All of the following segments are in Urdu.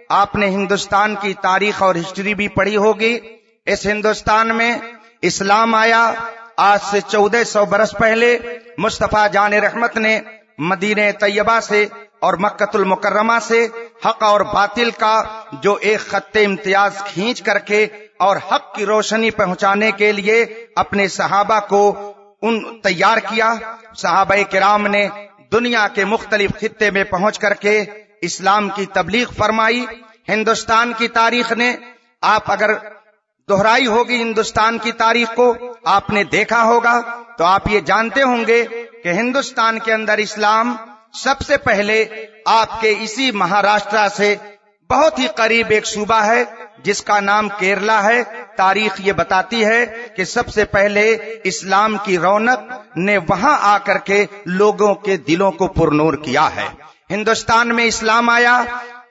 آپ نے ہندوستان کی تاریخ اور ہسٹری بھی پڑھی ہوگی۔ اس ہندوستان میں اسلام آیا آج سے 1400 برس پہلے مصطفیٰ جان رحمت نے مدینہ طیبہ سے اور مکۃ المکرمہ سے حق اور باطل کا جو ایک خط امتیاز کھینچ کر کے اور حق کی روشنی پہنچانے کے لیے اپنے صحابہ کو تیار کیا۔ صحابہ کرام نے دنیا کے مختلف خطے میں پہنچ کر کے اسلام کی تبلیغ فرمائی۔ ہندوستان کی تاریخ نے، آپ اگر دہرائی ہوگی ہندوستان کی تاریخ کو، آپ نے دیکھا ہوگا تو آپ یہ جانتے ہوں گے کہ ہندوستان کے اندر اسلام سب سے پہلے آپ کے اسی مہاراشٹرا سے بہت ہی قریب ایک صوبہ ہے جس کا نام کیرلا ہے۔ تاریخ یہ بتاتی ہے کہ سب سے پہلے اسلام کی رونق نے وہاں آ کر کے لوگوں کے دلوں کو پرنور کیا ہے۔ ہندوستان میں اسلام آیا،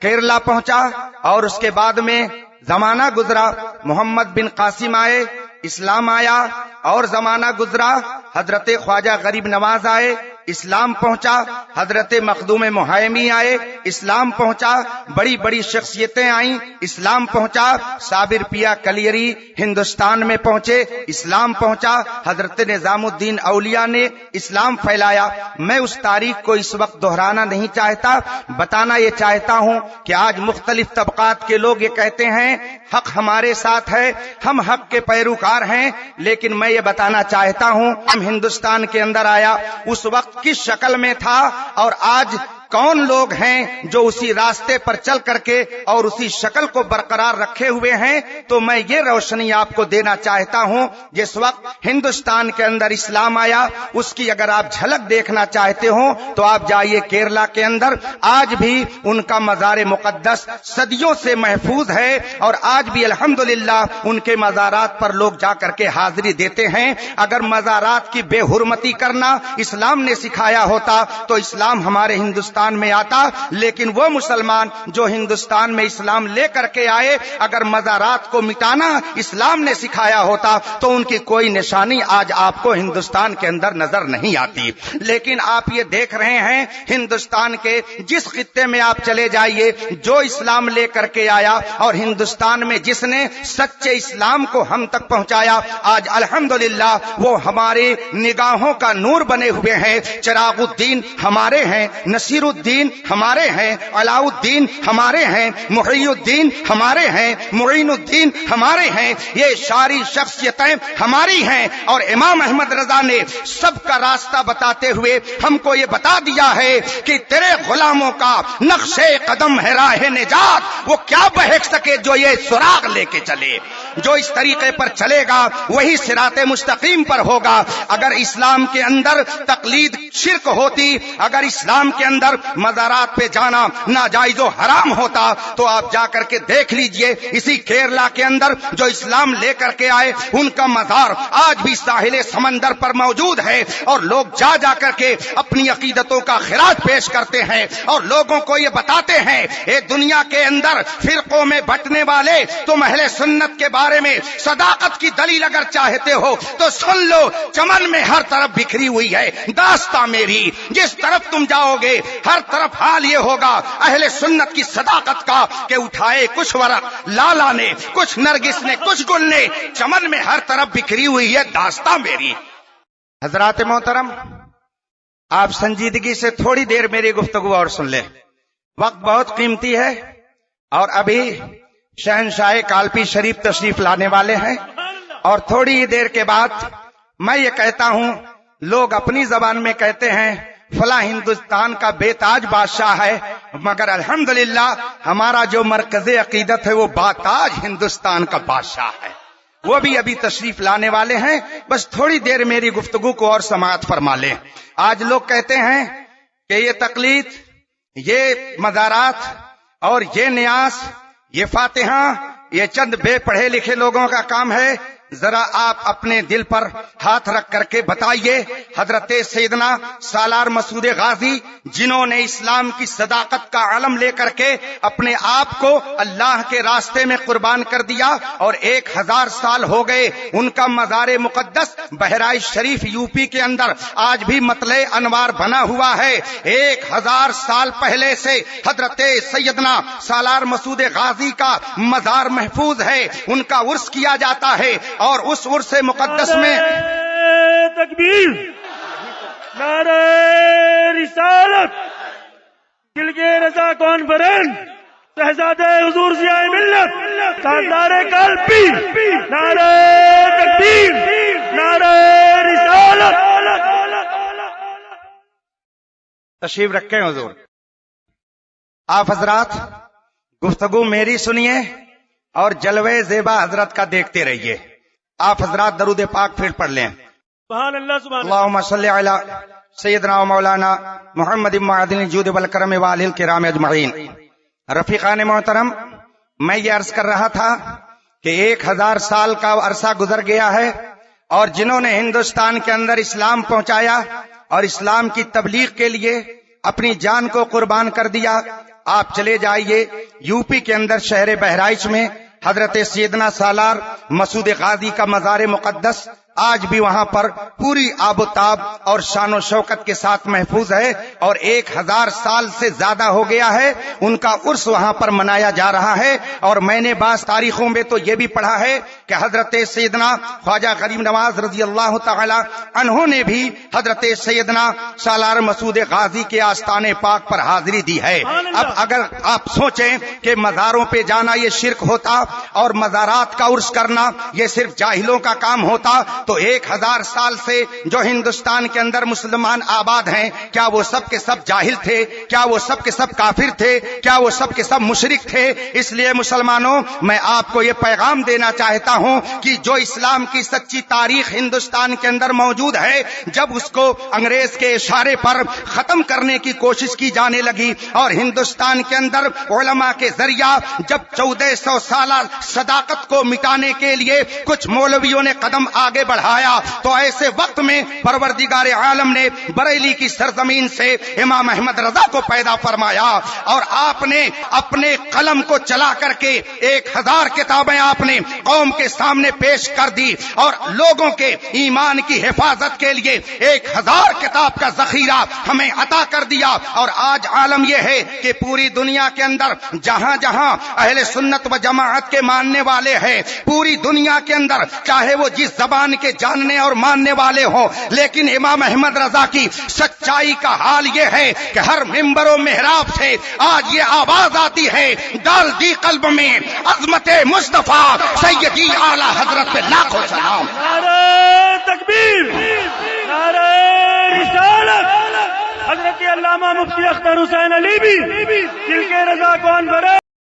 کیرلا پہنچا، اور اس کے بعد میں زمانہ گزرا، محمد بن قاسم آئے، اسلام آیا، اور زمانہ گزرا، حضرت خواجہ غریب نواز آئے، اسلام پہنچا، حضرت مخدوم محیمی آئے، اسلام پہنچا، بڑی بڑی شخصیتیں آئیں، اسلام پہنچا، صابر پیا کلیری ہندوستان میں پہنچے، اسلام پہنچا، حضرت نظام الدین اولیاء نے اسلام پھیلایا۔ میں اس تاریخ کو اس وقت دہرانا نہیں چاہتا، بتانا یہ چاہتا ہوں کہ آج مختلف طبقات کے لوگ یہ کہتے ہیں حق ہمارے ساتھ ہے، ہم حق کے پیروکار ہیں، لیکن میں یہ بتانا چاہتا ہوں ہم ہندوستان کے اندر آیا اس وقت کس شکل میں تھا، اور آج کون لوگ ہیں جو اسی راستے پر چل کر کے اور اسی شکل کو برقرار رکھے ہوئے ہیں۔ تو میں یہ روشنی آپ کو دینا چاہتا ہوں، جس وقت ہندوستان کے اندر اسلام آیا اس کی اگر آپ جھلک دیکھنا چاہتے ہو تو آپ جائیے کیرلا کے اندر، آج بھی ان کا مزار مقدس صدیوں سے محفوظ ہے، اور آج بھی الحمدللہ ان کے مزارات پر لوگ جا کر کے حاضری دیتے ہیں۔ اگر مزارات کی بے حرمتی کرنا اسلام نے سکھایا ہوتا تو اسلام ہمارے ہندوستان میں آتا، لیکن وہ مسلمان جو ہندوستان میں اسلام لے کر کے آئے، اگر مزارات کو مٹانا اسلام نے سکھایا ہوتا تو ان کی کوئی نشانی آج آپ کو ہندوستان کے اندر نظر نہیں آتی۔ لیکن آپ یہ دیکھ رہے ہیں ہندوستان کے جس خطے میں آپ چلے جائیے، جو اسلام لے کر کے آیا اور ہندوستان میں جس نے سچے اسلام کو ہم تک پہنچایا، آج الحمدللہ وہ ہمارے نگاہوں کا نور بنے ہوئے ہیں۔ چراغ الدین ہمارے ہیں، نصیر الدین ہمارے ہیں، علاء الدین ہمارے ہیں، محی الدین ہمارے ہیں، معین الدین ہمارے ہیں، یہ ساری شخصیتیں ہماری ہیں، اور امام احمد رضا نے سب کا راستہ بتاتے ہوئے ہم کو یہ بتا دیا ہے کہ تیرے غلاموں کا نقش قدم ہے راہ نجات، وہ کیا بہک سکے جو یہ سراغ لے کے چلے، جو اس طریقے پر چلے گا وہی صراط مستقیم پر ہوگا۔ اگر اسلام کے اندر تقلید شرک ہوتی، اگر اسلام کے اندر مزارات پہ جانا ناجائز و حرام ہوتا، تو آپ جا کر کے دیکھ لیجئے اسی کیرلا کے اندر جو اسلام لے کر کے آئے ان کا مزار آج بھی ساحل سمندر پر موجود ہے، اور لوگ جا جا کر کے اپنی عقیدتوں کا خراج پیش کرتے ہیں اور لوگوں کو یہ بتاتے ہیں اے دنیا کے اندر فرقوں میں بٹنے والے، تم اہل سنت کے بارے میں صداقت کی دلیل اگر چاہتے ہو تو سن لو، چمن میں ہر طرف بکھری ہوئی ہے داستاں میری، جس طرف تم جاؤ گے ہر طرف حال یہ ہوگا اہل سنت کی صداقت کا کہ اٹھائے کچھ ورق لالا نے، کچھ نرگس نے، کچھ گل نے، چمن میں ہر طرف بکھری ہوئی ہے داستاں میری۔ حضرات محترم، آپ سنجیدگی سے تھوڑی دیر میری گفتگو اور سن لیں، وقت بہت قیمتی ہے، اور ابھی شہنشاہ کالپی شریف تشریف لانے والے ہیں، اور تھوڑی ہی دیر کے بعد میں یہ کہتا ہوں، لوگ اپنی زبان میں کہتے ہیں فلاں ہندوستان کا بے تاج بادشاہ ہے، مگر الحمدللہ ہمارا جو مرکز عقیدت ہے وہ باتاج ہندوستان کا بادشاہ ہے۔ وہ بھی ابھی تشریف لانے والے ہیں، بس تھوڑی دیر میری گفتگو کو اور سماعت فرما لیں۔ آج لوگ کہتے ہیں کہ یہ تقلید، یہ مزارات اور یہ نیاز، یہ فاتحہ، یہ چند بے پڑھے لکھے لوگوں کا کام ہے، ذرا آپ اپنے دل پر ہاتھ رکھ کر کے بتائیے، حضرت سیدنا سالار مسعود غازی جنہوں نے اسلام کی صداقت کا علم لے کر کے اپنے آپ کو اللہ کے راستے میں قربان کر دیا، اور 1000 سال ہو گئے ان کا مزار مقدس بہرائچ شریف یو پی کے اندر آج بھی مطلع انوار بنا ہوا ہے۔ 1000 سال پہلے سے حضرت سیدنا سالار مسعود غازی کا مزار محفوظ ہے، ان کا عرس کیا جاتا ہے، اور اس عرس مقدس میں تکبیر، نعرہ رسالت، گلگے رضا کانفرنس، شہزادہ حضور ضیاء ملت، تاجدار قلبی، نعرہ تکبیر، نعرہ رسالت۔ تشریف رکھیں حضور۔ آپ حضرات گفتگو میری سنیے اور جلوے زیبا حضرت کا دیکھتے رہیے۔ آپ حضرات درود پاک پھر پڑھ لیں۔ سبحان اللہ، سبحان اللہ۔ اللہم صلی علی سیدنا و مولانا محمد معدن الجود والکرم وآلہ الکرام اجمعین۔ رفیقان محترم، میں یہ عرض کر رہا تھا کہ 1000 سال کا عرصہ گزر گیا ہے، اور جنہوں نے ہندوستان کے اندر اسلام پہنچایا اور اسلام کی تبلیغ کے لیے اپنی جان کو قربان کر دیا، آپ چلے جائیے یو پی کے اندر شہر بہرائچ میں حضرت سیدنا سالار مسعود غازی کا مزار مقدس آج بھی وہاں پر پوری آب و تاب اور شان و شوکت کے ساتھ محفوظ ہے، اور 1000 سال سے زیادہ ہو گیا ہے ان کا عرس وہاں پر منایا جا رہا ہے۔ اور میں نے بعض تاریخوں میں تو یہ بھی پڑھا ہے کہ حضرت سیدنا خواجہ غریب نواز رضی اللہ تعالی عنہ نے بھی حضرت سیدنا سالار مسعود غازی کے آستانے پاک پر حاضری دی ہے۔ اب اگر آپ سوچیں کہ مزاروں پہ جانا یہ شرک ہوتا اور مزارات کا عرس کرنا یہ صرف جاہلوں کا کام ہوتا، تو 1000 سال سے جو ہندوستان کے اندر مسلمان آباد ہیں، کیا وہ سب کے سب جاہل تھے؟ کیا وہ سب کے سب کافر تھے؟ کیا وہ سب کے سب مشرک تھے؟ اس لیے مسلمانوں، میں آپ کو یہ پیغام دینا چاہتا ہوں کہ جو اسلام کی سچی تاریخ ہندوستان کے اندر موجود ہے، جب اس کو انگریز کے اشارے پر ختم کرنے کی کوشش کی جانے لگی اور ہندوستان کے اندر علماء کے ذریعہ جب 1400 سالہ صداقت کو مٹانے کے لیے کچھ مولویوں نے قدم آگے بڑھایا، تو ایسے وقت میں پروردگار عالم نے بریلی کی سرزمین سے امام احمد رضا کو پیدا فرمایا، اور آپ نے اپنے قلم کو چلا کر کے 1000 کتابیں آپ نے قوم کے سامنے پیش کر دی، اور لوگوں کے ایمان کی حفاظت کے لیے 1000 کتاب کا ذخیرہ ہمیں عطا کر دیا۔ اور آج عالم یہ ہے کہ پوری دنیا کے اندر جہاں جہاں اہل سنت و جماعت کے ماننے والے ہیں، پوری دنیا کے اندر چاہے وہ جس زبان کے جاننے اور ماننے والے ہوں، لیکن امام احمد رضا کی سچائی کا حال یہ ہے کہ ہر ممبر و محراب سے آج یہ آواز آتی ہے، ڈال دی قلب میں عظمت مصطفیٰ سیدی اعلی حضرت پہ لاکھوں سلام۔ نعرہ تکبیر، نعرہ رسالت۔ حضرت علامہ مفتی اختر حسین علی بھی دل کے رضا کانفرنس